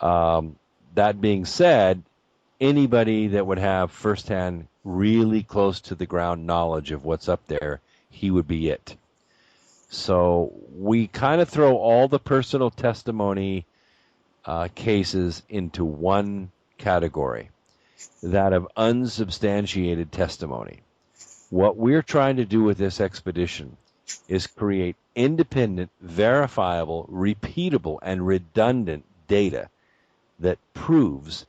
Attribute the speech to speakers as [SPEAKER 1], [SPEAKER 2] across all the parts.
[SPEAKER 1] That being said, anybody that would have firsthand, really close to the ground knowledge of what's up there, he would be it. So we kind of throw all the personal testimony cases into one category, that of unsubstantiated testimony. What we're trying to do with this expedition is create independent, verifiable, repeatable, and redundant data that proves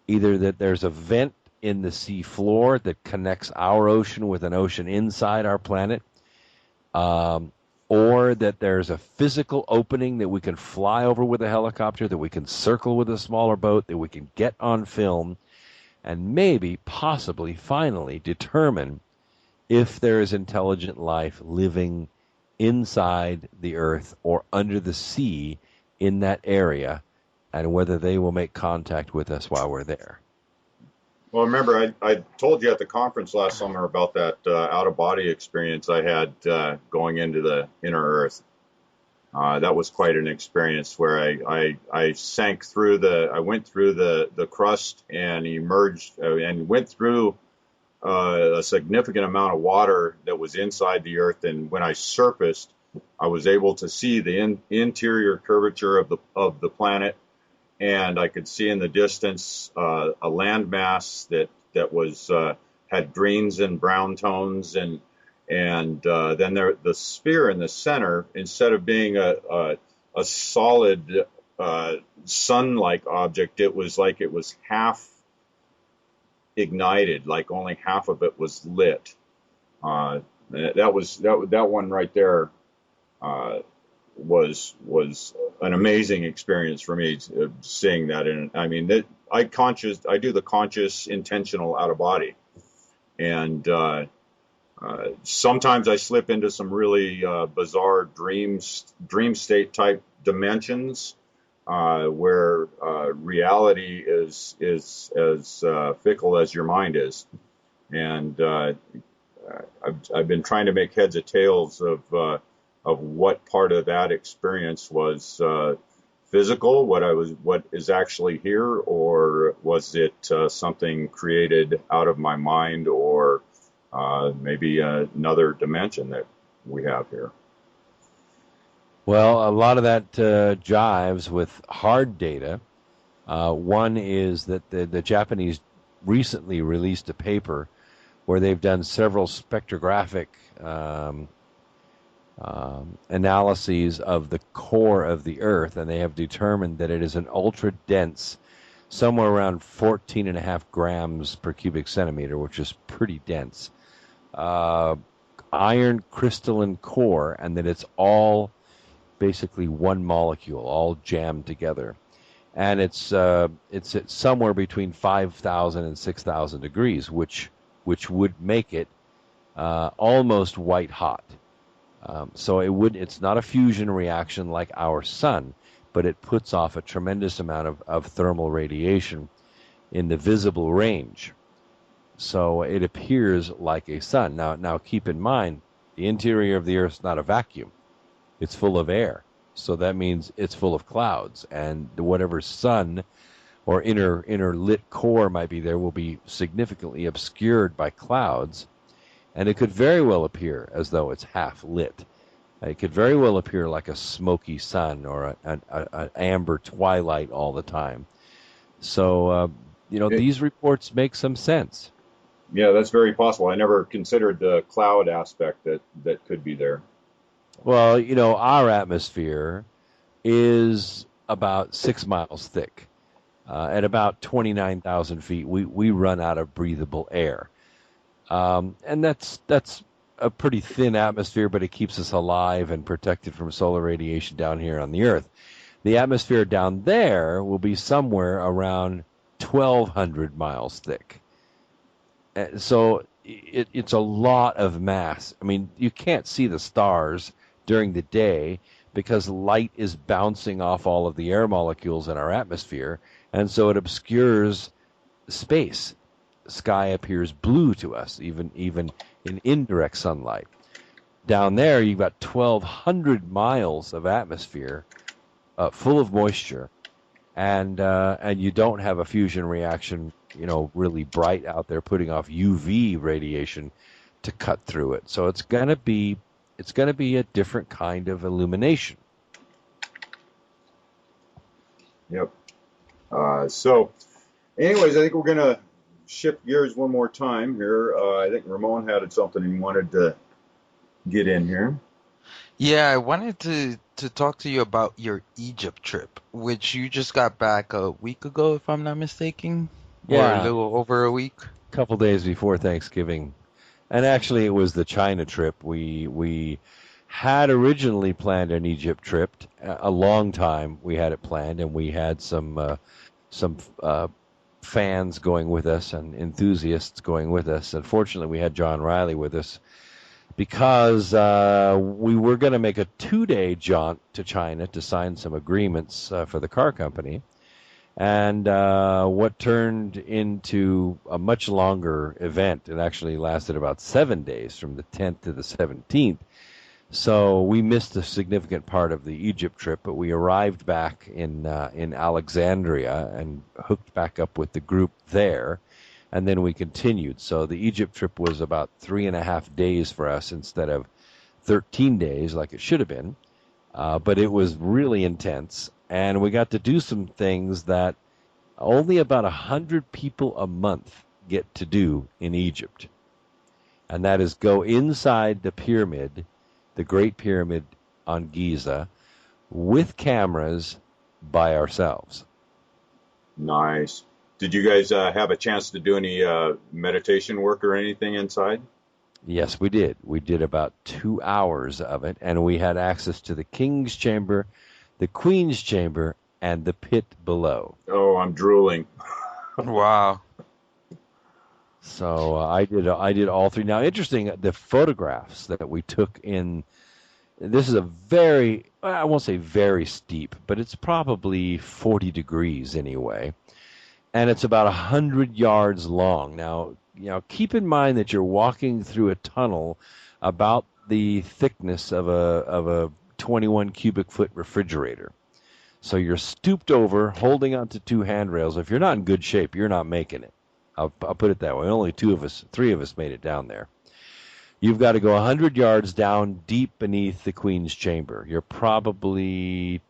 [SPEAKER 1] either that there's a vent in the sea floor that connects our ocean with an ocean inside our planet, or that there's a physical opening that we can fly over with a helicopter, that we can circle with a smaller boat, that we can get on film, and maybe, possibly, finally determine if there is intelligent life living inside the earth or under the sea in that area, and whether they will make contact with us while we're there.
[SPEAKER 2] Well, remember, I told you at the conference last summer about that out-of-body experience I had going into the inner Earth. That was quite an experience where I sank through I went through the crust and emerged and went through a significant amount of water that was inside the Earth. And when I surfaced, I was able to see the interior curvature of the planet. And I could see in the distance a landmass that was had greens and brown tones, and then the sphere in the center, instead of being a solid sun-like object, it was like it was half ignited, like only half of it was lit. That one right there was an amazing experience for me, seeing that. And I mean, I do the conscious, intentional out of body, and sometimes I slip into some really bizarre dream state type dimensions where reality is as fickle as your mind is. And I've been trying to make heads or tails of what part of that experience was physical, what is actually here, or was it something created out of my mind, or maybe another dimension that we have here.
[SPEAKER 1] Well, a lot of that jives with hard data. One is that the Japanese recently released a paper where they've done several spectrographic analyses of the core of the Earth, and they have determined that it is an ultra-dense, somewhere around 14.5 grams per cubic centimeter, which is pretty dense, iron crystalline core, and that it's all basically one molecule, all jammed together. And it's at somewhere between 5,000 and 6,000 degrees, which would make it almost white hot. So it's not a fusion reaction like our sun, but it puts off a tremendous amount of thermal radiation in the visible range. So it appears like a sun. Now keep in mind, the interior of the Earth is not a vacuum. It's full of air. So that means it's full of clouds, and whatever sun or inner lit core might be there will be significantly obscured by clouds. And it could very well appear as though it's half lit. It could very well appear like a smoky sun or an amber twilight all the time. So, these reports make some sense.
[SPEAKER 2] Yeah, that's very possible. I never considered the cloud aspect that could be there.
[SPEAKER 1] Well, our atmosphere is about 6 miles thick. At about 29,000 feet, we run out of breathable air. And that's a pretty thin atmosphere, but it keeps us alive and protected from solar radiation down here on the Earth. The atmosphere down there will be somewhere around 1,200 miles thick. So it's a lot of mass. I mean, you can't see the stars during the day because light is bouncing off all of the air molecules in our atmosphere, and so it obscures space. Sky appears blue to us, even in indirect sunlight. Down there, you've got 1,200 miles of atmosphere full of moisture, and you don't have a fusion reaction, really bright out there putting off UV radiation to cut through it. So it's going to be a different kind of illumination.
[SPEAKER 2] Yep. So, anyways, I think we're gonna shift gears one more time here. I think Ramon had something he wanted to get in here.
[SPEAKER 3] Yeah, I wanted to talk to you about your Egypt trip, which you just got back a week ago, if I'm not mistaken, or a
[SPEAKER 1] Yeah,
[SPEAKER 3] little over a week.
[SPEAKER 1] a couple days before Thanksgiving. And actually, it was the China trip. We had originally planned an Egypt trip a long time. We had it planned, and we had some fans going with us and enthusiasts going with us. Unfortunately, we had John Riley with us because we were going to make a 2-day jaunt to China to sign some agreements for the car company. And what turned into a much longer event, it actually lasted about 7 days from the 10th to the 17th. So we missed a significant part of the Egypt trip, but we arrived back in Alexandria and hooked back up with the group there, and then we continued. So the Egypt trip was about 3.5 days for us instead of 13 days like it should have been, but it was really intense, and we got to do some things that only about 100 people a month get to do in Egypt, and that is go inside the pyramid, the Great Pyramid on Giza, with cameras by ourselves.
[SPEAKER 2] Nice. Did you guys have a chance to do any meditation work or anything inside?
[SPEAKER 1] Yes, we did. We did about 2 hours of it, and we had access to the King's Chamber, the Queen's Chamber, and the pit below.
[SPEAKER 2] Oh, I'm drooling.
[SPEAKER 3] Wow.
[SPEAKER 1] So I did all three. Now, interesting, the photographs that we took in. This is a very, I won't say very steep, but it's probably 40 degrees anyway, and it's about 100 yards long. Now, keep in mind that you're walking through a tunnel about the thickness of a 21 cubic foot refrigerator. So you're stooped over, holding onto two handrails. If you're not in good shape, you're not making it. I'll put it that way. Only three of us made it down there. You've got to go 100 yards down deep beneath the Queen's Chamber. You're probably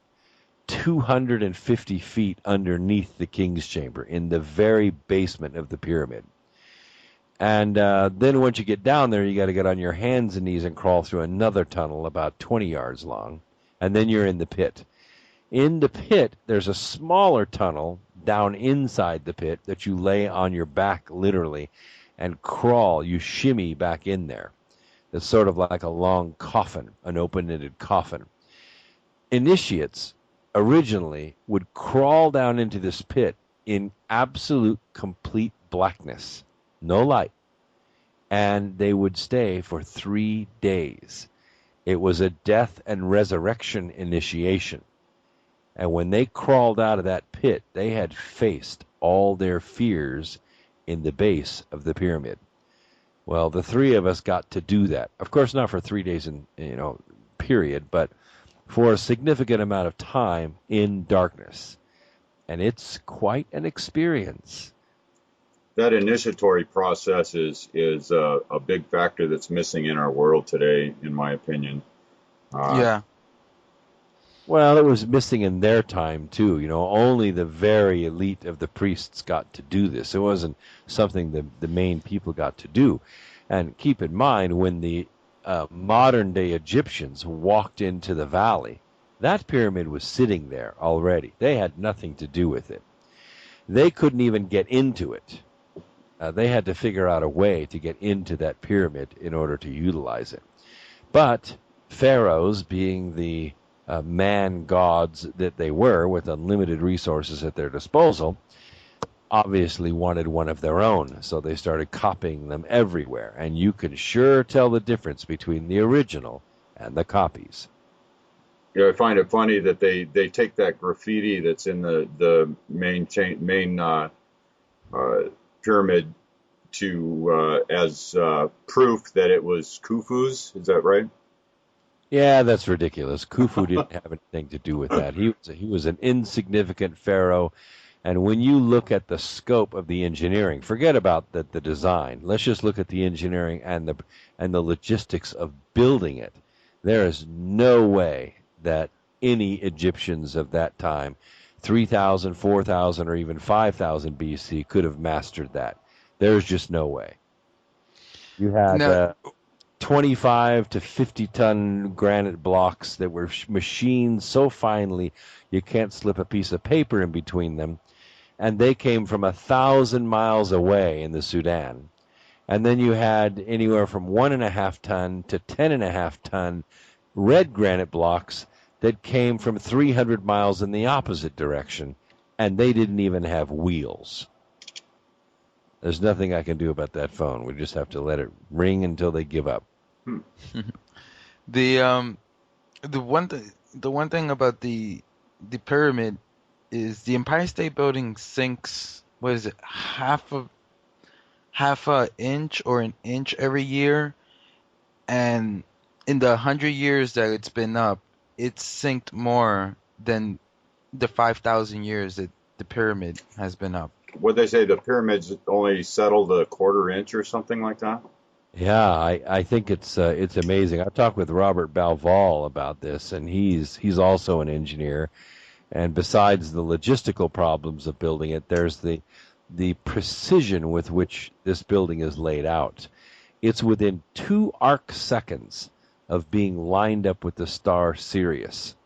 [SPEAKER 1] 250 feet underneath the King's Chamber in the very basement of the pyramid. And then once you get down there, you got to get on your hands and knees and crawl through another tunnel about 20 yards long. And then you're in the pit. In the pit, there's a smaller tunnel down inside the pit that you lay on your back literally and crawl. You shimmy back in there. It's sort of like a long coffin, an open-ended coffin. Initiates originally would crawl down into this pit in absolute complete blackness, no light, and they would stay for 3 days. It was a death and resurrection initiation. And when they crawled out of that pit, they had faced all their fears in the base of the pyramid. Well, the three of us got to do that. Of course, not for 3 days period, but for a significant amount of time in darkness. And it's quite an experience.
[SPEAKER 2] That initiatory process is a big factor that's missing in our world today, in my opinion.
[SPEAKER 3] Yeah.
[SPEAKER 1] Well, it was missing in their time, too. Only the very elite of the priests got to do this. It wasn't something the main people got to do. And keep in mind, when the modern-day Egyptians walked into the valley, that pyramid was sitting there already. They had nothing to do with it. They couldn't even get into it. They had to figure out a way to get into that pyramid in order to utilize it. But pharaohs, being the man gods that they were with unlimited resources at their disposal, obviously wanted one of their own, so they started copying them everywhere, and you can sure tell the difference between the original and the copies.
[SPEAKER 2] Yeah, I find it funny that they take that graffiti that's in the main pyramid to as proof that it was Khufu's. Is that right?
[SPEAKER 1] Yeah, that's ridiculous. Khufu didn't have anything to do with that. He was an insignificant pharaoh. And when you look at the scope of the engineering, forget about the design. Let's just look at the engineering and the logistics of building it. There is no way that any Egyptians of that time, 3,000, 4,000, or even 5,000 BC, could have mastered that. There's just no way. You had
[SPEAKER 3] Now,
[SPEAKER 1] 25 to 50-ton granite blocks that were machined so finely you can't slip a piece of paper in between them, and they came from 1,000 miles away in the Sudan. And then you had anywhere from 1.5 ton to 10.5 ton red granite blocks that came from 300 miles in the opposite direction, and they didn't even have wheels. There's nothing I can do about that phone. We just have to let it ring until they give up.
[SPEAKER 3] the one thing about the pyramid is the Empire State Building sinks, what is it, half a inch or an inch every year, and in the 100 years that it's been up, it's sinked more than the 5,000 years that the pyramid has been up.
[SPEAKER 2] What they say, the pyramids only settled a quarter inch or something like that?
[SPEAKER 1] Yeah, I think it's amazing. I've talked with Robert Balval about this, and he's also an engineer. And besides the logistical problems of building it, there's the precision with which this building is laid out. It's within 2 arc seconds of being lined up with the star Sirius.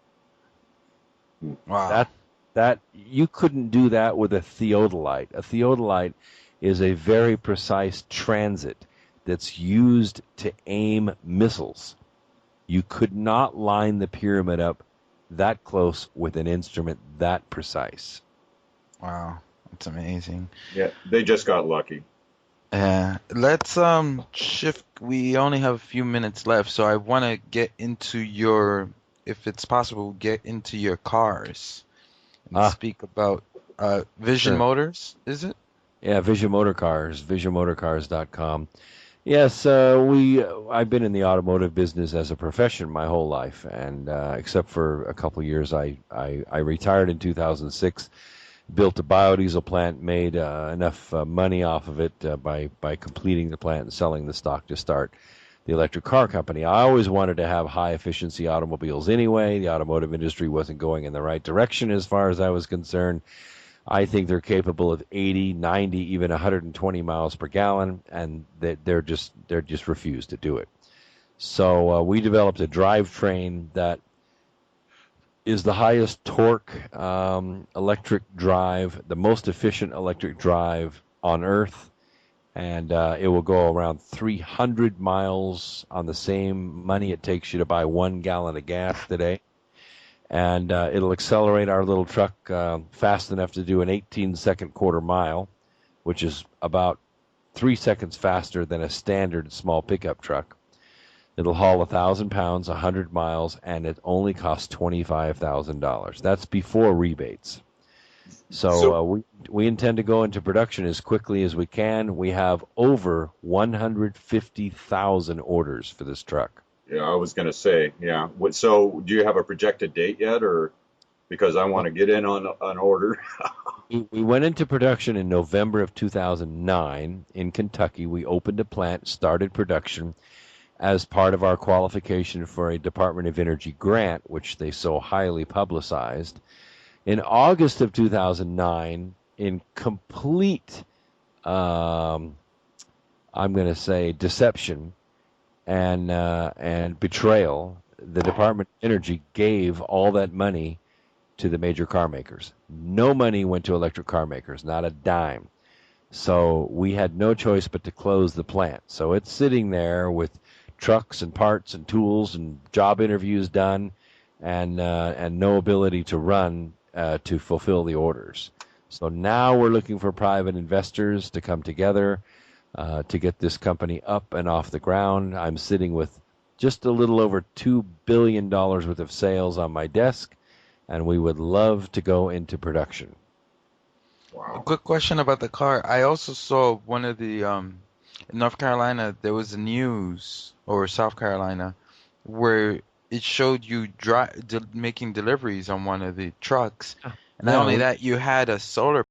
[SPEAKER 3] Wow.
[SPEAKER 1] That you couldn't do that with a theodolite. A theodolite is a very precise transit that's used to aim missiles. You could not line the pyramid up that close with an instrument that precise.
[SPEAKER 3] Wow. That's amazing.
[SPEAKER 2] Yeah, they just got lucky.
[SPEAKER 3] Let's shift. We only have a few minutes left, so I want to get into your, if it's possible, get into your cars and speak about Vision
[SPEAKER 1] Sure.
[SPEAKER 3] Motors, is it?
[SPEAKER 1] Yeah, Vision Motor Cars, visionmotorcars.com. Yes, I've been in the automotive business as a profession my whole life, and except for a couple of years, I retired in 2006, built a biodiesel plant, made enough money off of it by completing the plant and selling the stock to start the electric car company. I always wanted to have high efficiency automobiles anyway. The automotive industry wasn't going in the right direction as far as I was concerned. I think they're capable of 80, 90, even 120 miles per gallon, and they're just refused to do it. So we developed a drivetrain that is the highest torque electric drive, the most efficient electric drive on Earth, and it will go around 300 miles on the same money it takes you to buy 1 gallon of gas today. And it'll accelerate our little truck fast enough to do an 18-second quarter mile, which is about 3 seconds faster than a standard small pickup truck. It'll haul 1,000 pounds, 100 miles, and it only costs $25,000. That's before rebates. So we intend to go into production as quickly as we can. We have over 150,000 orders for this truck.
[SPEAKER 2] Yeah, I was going to say, yeah. So do you have a projected date yet, or because I want to get in on an order?
[SPEAKER 1] We went into production in November of 2009 in Kentucky. We opened a plant, started production as part of our qualification for a Department of Energy grant, which they so highly publicized. In August of 2009, in complete, I'm going to say, deception and betrayal, the Department of Energy gave all that money to the major car makers. No money went to electric car makers, not a dime. So we had no choice but to close the plant. So it's sitting there with trucks and parts and tools and job interviews done, and no ability to run to fulfill the orders. So now we're looking for private investors to come together to get this company up and off the ground. I'm sitting with just a little over $2 billion worth of sales on my desk, and we would love to go into production.
[SPEAKER 3] A
[SPEAKER 2] Wow.
[SPEAKER 3] quick question about the car. I also saw one of the in North Carolina there was a news, or South Carolina, where it showed you making deliveries on one of the trucks. And not
[SPEAKER 1] Yeah,
[SPEAKER 3] only that, you had a solar